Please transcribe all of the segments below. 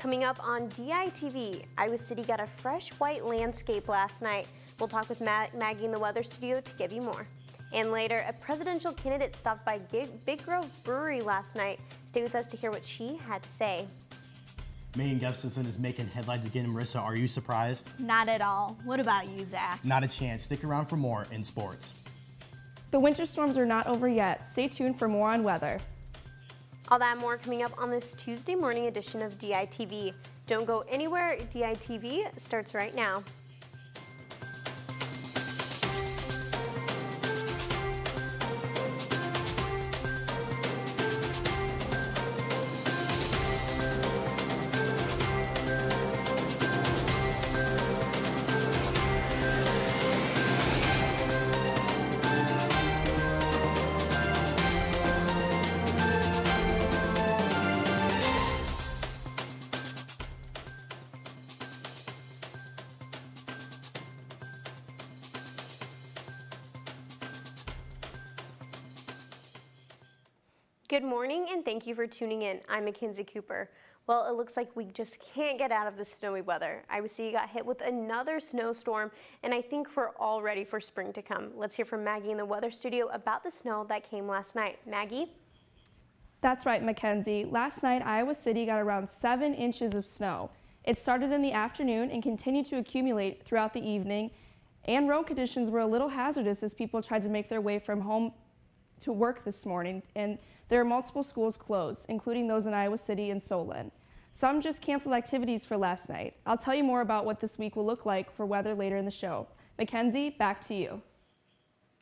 Coming up on DITV, Iowa City got a fresh white landscape last night. We'll talk with Maggie in the weather studio to give you more. And later, a presidential candidate stopped by Big Grove Brewery last night. Stay with us to hear what she had to say. Megan Gustafson is making headlines again. Marissa, are you surprised? Not at all. What about you, Zach? Not a chance. Stick around for more in sports. The winter storms are not over yet. Stay tuned for more on weather. All that and more coming up on this Tuesday morning edition of DITV. Don't go anywhere. DITV starts right now. Good morning and thank you for tuning in. I'm Mackenzie Cooper. Well, it looks like we just can't get out of the snowy weather. Iowa City got hit with another snowstorm, and I think we're all ready for spring to come. Let's hear from Maggie in the weather studio about the snow that came last night. Maggie? That's right, Mackenzie. Last night, Iowa City got around 7 inches of snow. It started in the afternoon and continued to accumulate throughout the evening, and road conditions were a little hazardous as people tried to make their way from home to work this morning, and there are multiple schools closed, including those in Iowa City and Solon. Some just canceled activities for last night. I'll tell you more about what this week will look like for weather later in the show. Mackenzie, back to you.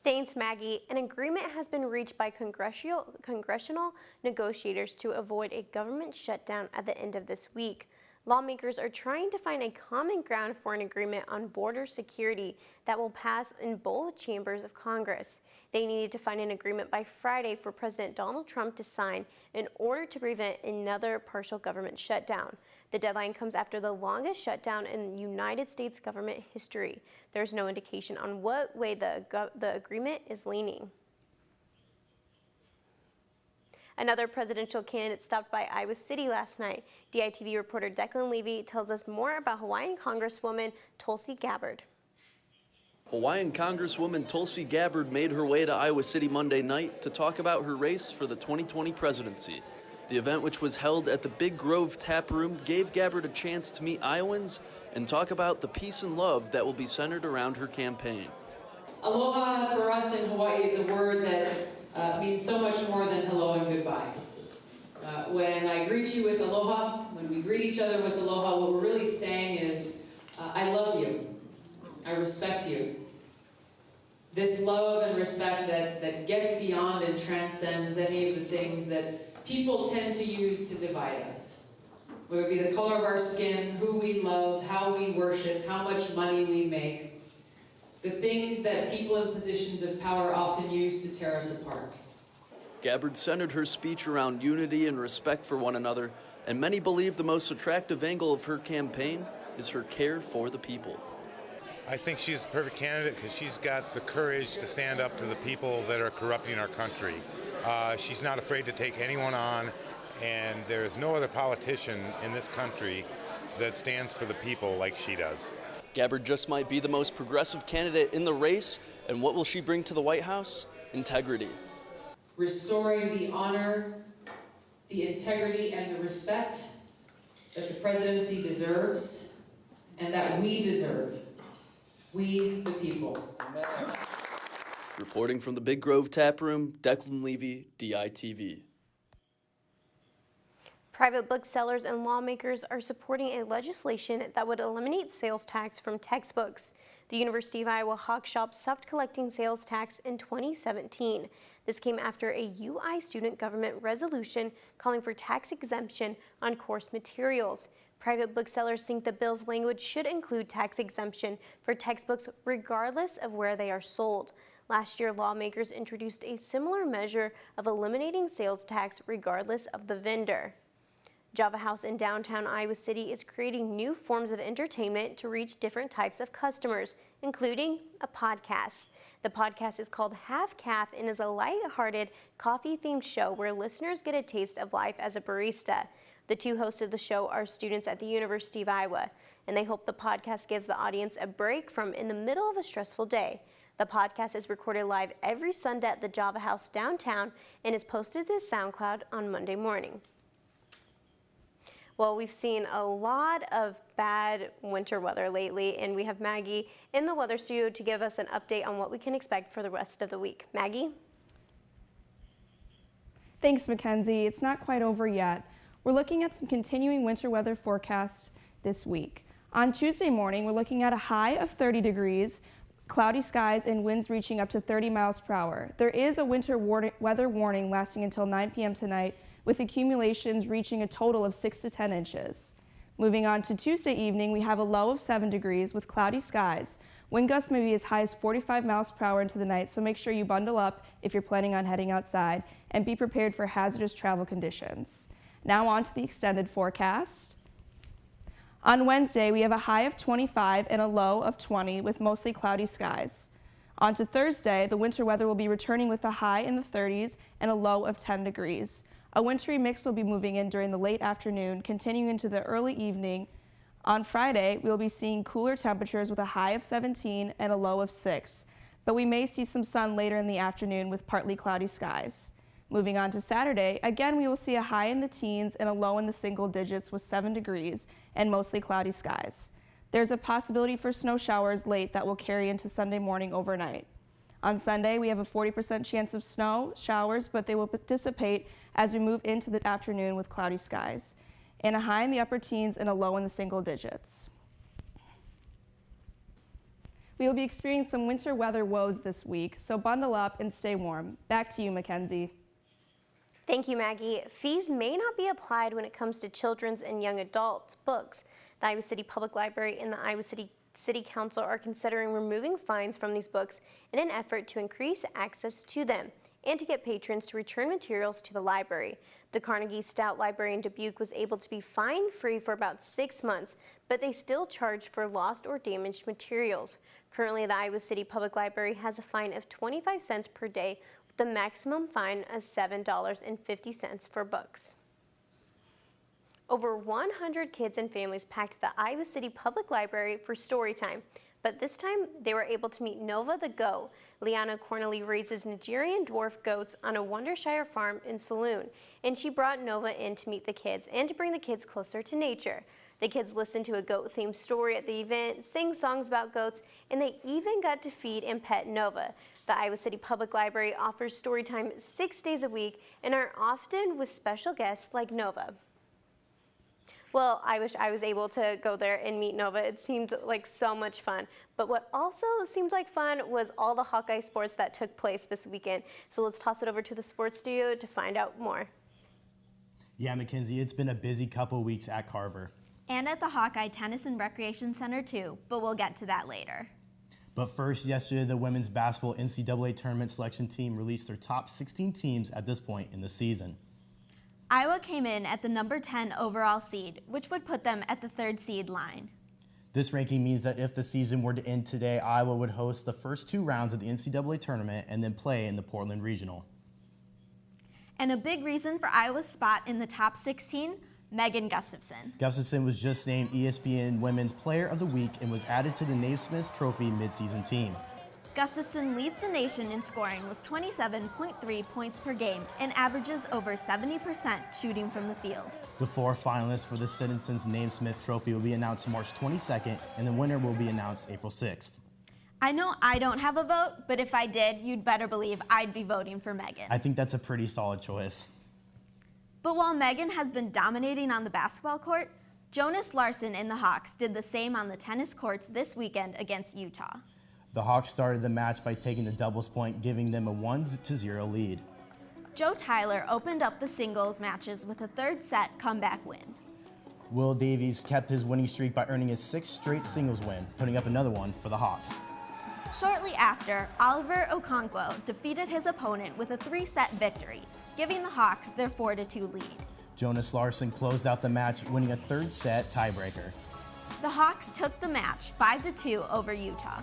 Thanks, Maggie. An agreement has been reached by congressional negotiators to avoid a government shutdown at the end of this week. Lawmakers are trying to find a common ground for an agreement on border security that will pass in both chambers of Congress. They needed to find an agreement by Friday for President Donald Trump to sign in order to prevent another partial government shutdown. The deadline comes after the longest shutdown in United States government history. There's no indication on what way the agreement is leaning. Another presidential candidate stopped by Iowa City last night. DITV reporter Declan Levy tells us more about Hawaiian Congresswoman Tulsi Gabbard. Hawaiian Congresswoman Tulsi Gabbard made her way to Iowa City Monday night to talk about her race for the 2020 presidency. The event, which was held at the Big Grove Tap Room, gave Gabbard a chance to meet Iowans and talk about the peace and love that will be centered around her campaign. Aloha for us in Hawaii is a word that means so much more than hello and goodbye. When I greet you with aloha, when we greet each other with aloha, what we're really saying is, I love you, I respect you. This love and respect that gets beyond and transcends any of the things that people tend to use to divide us. Whether it be the color of our skin, who we love, how we worship, how much money we make. The things that people in positions of power often use to tear us apart. Gabbard centered her speech around unity and respect for one another, and many believe the most attractive angle of her campaign is her care for the people. I think she's the perfect candidate because she's got the courage to stand up to the people that are corrupting our country. She's not afraid to take anyone on, and there's no other politician in this country that stands for the people like she does. Gabbard just might be the most progressive candidate in the race, and what will she bring to the White House? Integrity. Restoring the honor, the integrity, and the respect that the presidency deserves and that we deserve. We, the people. Amen. Reporting from the Big Grove Tap Room, Declan Levy, DITV. Private booksellers and lawmakers are supporting a legislation that would eliminate sales tax from textbooks. The University of Iowa Hawk Shop stopped collecting sales tax in 2017. This came after a UI student government resolution calling for tax exemption on course materials. Private booksellers think the bill's language should include tax exemption for textbooks regardless of where they are sold. Last year, lawmakers introduced a similar measure of eliminating sales tax regardless of the vendor. Java House in downtown Iowa City is creating new forms of entertainment to reach different types of customers, including a podcast. The podcast is called Half Calf and is a lighthearted, coffee-themed show where listeners get a taste of life as a barista. The two hosts of the show are students at the University of Iowa, and they hope the podcast gives the audience a break from in the middle of a stressful day. The podcast is recorded live every Sunday at the Java House downtown and is posted to SoundCloud on Monday morning. Well, we've seen a lot of bad winter weather lately, and we have Maggie in the weather studio to give us an update on what we can expect for the rest of the week. Maggie? Thanks, Mackenzie. It's not quite over yet. We're looking at some continuing winter weather forecasts this week. On Tuesday morning, we're looking at a high of 30 degrees, cloudy skies, and winds reaching up to 30 miles per hour. There is a winter weather warning lasting until 9 p.m. tonight, with accumulations reaching a total of 6 to 10 inches. Moving on to Tuesday evening, we have a low of 7 degrees with cloudy skies. Wind gusts may be as high as 45 miles per hour into the night, so make sure you bundle up if you're planning on heading outside, and be prepared for hazardous travel conditions. Now on to the extended forecast. On Wednesday, we have a high of 25 and a low of 20 with mostly cloudy skies. On to Thursday, the winter weather will be returning with a high in the 30s and a low of 10 degrees. A wintry mix will be moving in during the late afternoon, continuing into the early evening. On Friday, we'll be seeing cooler temperatures with a high of 17 and a low of 6, but we may see some sun later in the afternoon with partly cloudy skies. Moving on to Saturday, again we will see a high in the teens and a low in the single digits with 7 degrees and mostly cloudy skies. There's a possibility for snow showers late that will carry into Sunday morning overnight. On Sunday, we have a 40% chance of snow showers, but they will dissipate as we move into the afternoon with cloudy skies, and a high in the upper teens and a low in the single digits. We will be experiencing some winter weather woes this week, so bundle up and stay warm. Back to you, Mackenzie. Thank you, Maggie. Fees may not be applied when it comes to children's and young adult books. The Iowa City Public Library and the Iowa City Council are considering removing fines from these books in an effort to increase access to them and to get patrons to return materials to the library. The Carnegie Stout Library in Dubuque was able to be fine-free for about 6 months, but they still charged for lost or damaged materials. Currently, the Iowa City Public Library has a fine of 25 cents per day, with the maximum fine of $7.50 for books. Over 100 kids and families packed the Iowa City Public Library for story time, but this time they were able to meet Nova the Goat. Liana Cornely raises Nigerian dwarf goats on a Wondershire farm in Saloon, and she brought Nova in to meet the kids and to bring the kids closer to nature. The kids listened to a goat-themed story at the event, sang songs about goats, and they even got to feed and pet Nova. The Iowa City Public Library offers story time 6 days a week and are often with special guests like Nova. Well, I wish I was able to go there and meet Nova. It seemed like so much fun. But what also seemed like fun was all the Hawkeye sports that took place this weekend. So let's toss it over to the sports studio to find out more. Yeah, Mackenzie, it's been a busy couple weeks at Carver. And at the Hawkeye Tennis and Recreation Center too, but we'll get to that later. But first, yesterday, the women's basketball NCAA tournament selection team released their top 16 teams at this point in the season. Iowa came in at the number 10 overall seed, which would put them at the 3rd seed line. This ranking means that if the season were to end today, Iowa would host the first 2 rounds of the NCAA tournament and then play in the Portland Regional. And a big reason for Iowa's spot in the top 16, Megan Gustafson. Gustafson was just named ESPN Women's Player of the Week and was added to the Naismith Trophy midseason team. Gustafson leads the nation in scoring with 27.3 points per game and averages over 70% shooting from the field. The 4 finalists for the Citizens Naismith Trophy will be announced March 22nd, and the winner will be announced April 6th. I know I don't have a vote, but if I did, you'd better believe I'd be voting for Megan. I think that's a pretty solid choice. But while Megan has been dominating on the basketball court, Jonas Larson and the Hawks did the same on the tennis courts this weekend against Utah. The Hawks started the match by taking the doubles point, giving them a 1-0 lead. Joe Tyler opened up the singles matches with a 3rd set comeback win. Will Davies kept his winning streak by earning his 6th straight singles win, putting up another one for the Hawks. Shortly after, Oliver Okonkwo defeated his opponent with a 3-set victory, giving the Hawks their 4-2 lead. Jonas Larson closed out the match, winning a 3rd set tiebreaker. The Hawks took the match 5-2 over Utah.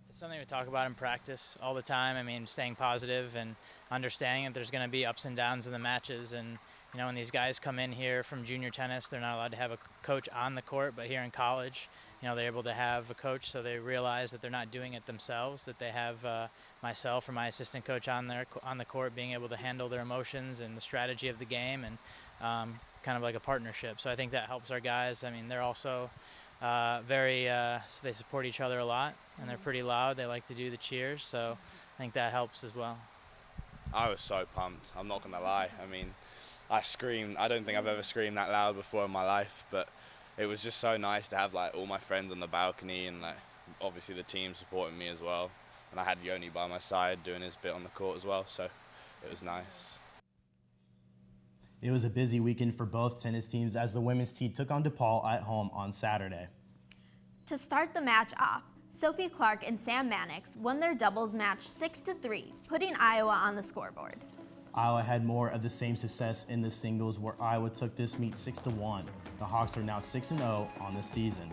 It's something we talk about in practice all the time. I mean, staying positive and understanding that there's going to be ups and downs in the matches, and You know, when these guys come in here from junior tennis, they're not allowed to have a coach on the court, but here in college, you know, they're able to have a coach, so they realize that they're not doing it themselves, that they have myself or my assistant coach on the court being able to handle their emotions and the strategy of the game, and kind of like a partnership. So I think that helps our guys. I mean, they're also they support each other a lot, and they're pretty loud. They like to do the cheers, so I think that helps as well. I was so pumped, I'm not gonna lie. I mean, I screamed. I don't think I've ever screamed that loud before in my life, but it was just so nice to have like all my friends on the balcony, and like obviously the team supporting me as well. And I had Yoni by my side doing his bit on the court as well, so it was nice. It was a busy weekend for both tennis teams as the women's team took on DePaul at home on Saturday. To start the match off, Sophie Clark and Sam Mannix won their doubles match 6-3, putting Iowa on the scoreboard. Iowa had more of the same success in the singles, where Iowa took this meet 6-1. The Hawks are now 6-0 on the season.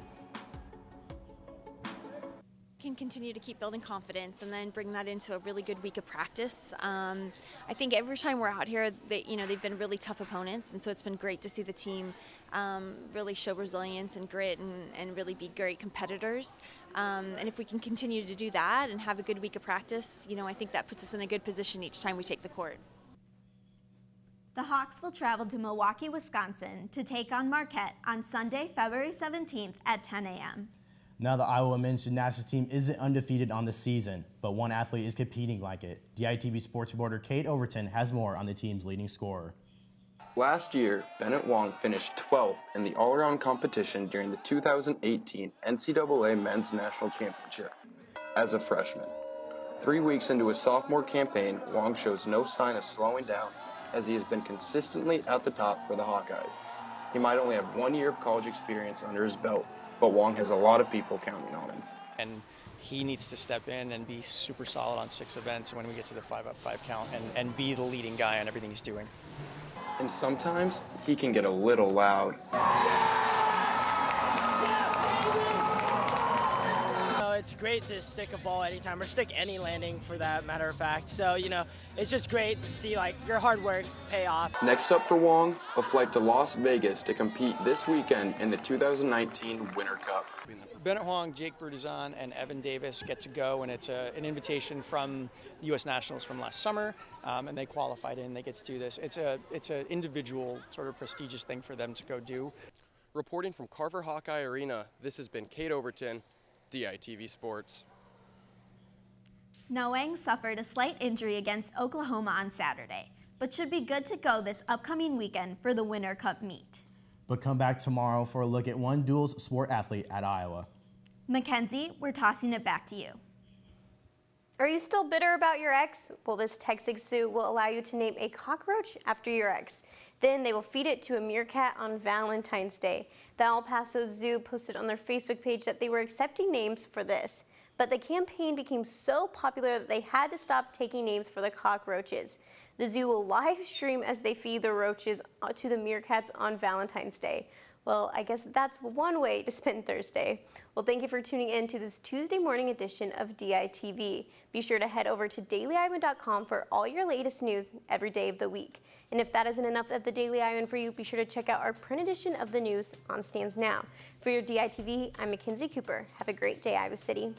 Can continue to keep building confidence and then bring that into a really good week of practice. I think every time we're out here, they've been really tough opponents, and so it's been great to see the team really show resilience and grit and really be great competitors. And if we can continue to do that and have a good week of practice, I think that puts us in a good position each time we take the court. The Hawks will travel to Milwaukee, Wisconsin to take on Marquette on Sunday, February 17th at 10 a.m. Now the Iowa men's gymnastics team isn't undefeated on the season, but one athlete is competing like it. DITV sports reporter Kate Overton has more on the team's leading scorer. Last year, Bennett Wong finished 12th in the all-around competition during the 2018 NCAA Men's National Championship as a freshman. 3 weeks into his sophomore campaign, Wong shows no sign of slowing down, as he has been consistently at the top for the Hawkeyes. He might only have 1 year of college experience under his belt, but Wong has a lot of people counting on him. And he needs to step in and be super solid on 6 events when we get to the 5-up-5 count and be the leading guy on everything he's doing. And sometimes he can get a little loud. It's great to stick a ball anytime, or stick any landing for that matter of fact. So, it's just great to see your hard work pay off. Next up for Wong, a flight to Las Vegas to compete this weekend in the 2019 Winter Cup. Bennett Huang, Jake Bertuzan, and Evan Davis get to go, and it's an invitation from the U.S. Nationals from last summer, and they qualified in. They get to do this. It's an individual sort of prestigious thing for them to go do. Reporting from Carver Hawkeye Arena, this has been Kate Overton, DITV Sports. Noang suffered a slight injury against Oklahoma on Saturday, but should be good to go this upcoming weekend for the Winter Cup meet. But come back tomorrow for a look at one duals sport athlete at Iowa. Mackenzie, we're tossing it back to you. Are you still bitter about your ex? Well, this texting suit will allow you to name a cockroach after your ex. Then they will feed it to a meerkat on Valentine's Day. The El Paso Zoo posted on their Facebook page that they were accepting names for this. But the campaign became so popular that they had to stop taking names for the cockroaches. The zoo will live stream as they feed the roaches to the meerkats on Valentine's Day. Well, I guess that's one way to spend Thursday. Well, thank you for tuning in to this Tuesday morning edition of DITV. Be sure to head over to dailyiowan.com for all your latest news every day of the week. And if that isn't enough at the Daily Iowan for you, be sure to check out our print edition of the news on stands now. For your DITV, I'm Mackenzie Cooper. Have a great day, Iowa City.